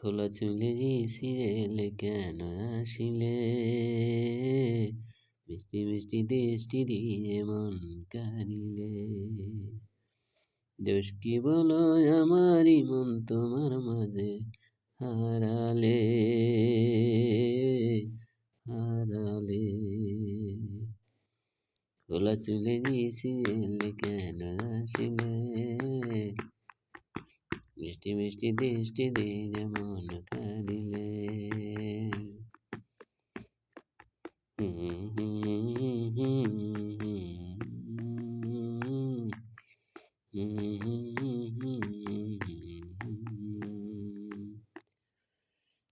খোলা চুলে সিরেলে কেন আসিলে, মিষ্টি মিষ্টি দৃষ্টি দিয়ে মন কাড়িলে। দোষ কি বলো আমারই মন তোমার মাঝে হারালে, হারালে। খোলা চুলে সিরেলে কেন আসিলে, মিষ্টি মিষ্টি দৃষ্টি দিয়ে মন কাড়িলে।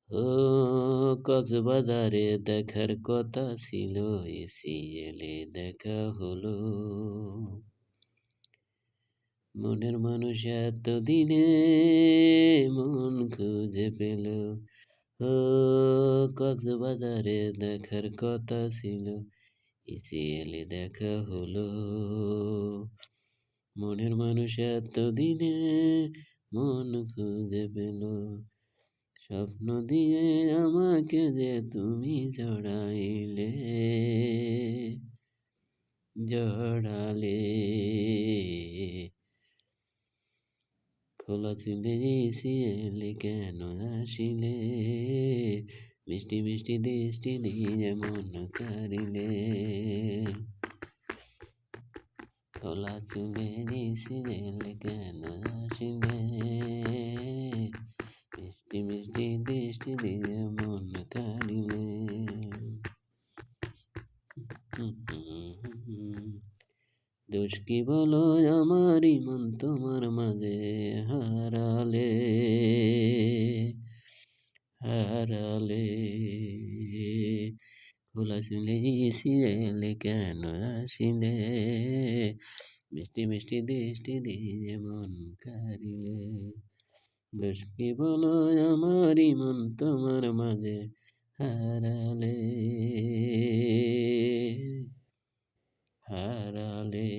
ও কক্সবাজারে দেখার কথা ছিল, সিএলে দেখা হলো। মনের মানুষ এতদিনে মন খুঁজে পেল। ও কক্সবাজারে দেখার কথা ছিল, সিএলে দেখা হলো। মনের মানুষ এতদিনে মন খুঁজে পেল। স্বপ্ন দিয়ে আমাকে যে তুমি জড়াইলে, জড়ালে। খোলা চুলে সিএলে কেন আসিলে, মিষ্টি মিষ্টি দৃষ্টি দিয়ে মন কাড়িলে। খোলা চুলে সিএলে কেন আসিলে, মিষ্টি মিষ্টি দৃষ্টি দিয়ে মন কাড়িলে। দোষ কি বলো আমারই মন তোমার মাঝে হারালে, হারালে। খোলা চুলে সিএলে কেন আসিলে, মিষ্টি মিষ্টি দৃষ্টি দিয়ে মন কাড়িলে। দোষ কি বলো আমারই মন তোমার মাঝে হারালে, হারালে।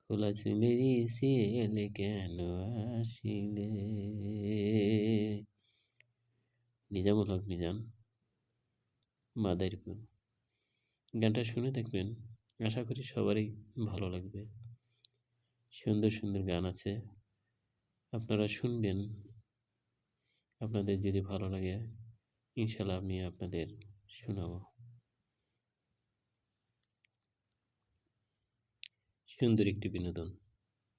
খোলা চুলে সিএলে কেন আসিলে। নিজামুল হক নিজাম, মাদারীপুর। গানটা শুনে দেখবেন, আশা করি সবারই ভালো লাগবে। সুন্দর সুন্দর গান আছে, আপনারা শুনবেন। আপনাদের যদি ভালো লাগে ইনশাল্লাহ আমি আপনাদের শোনাবো। সুন্দর একটি বিনোদন।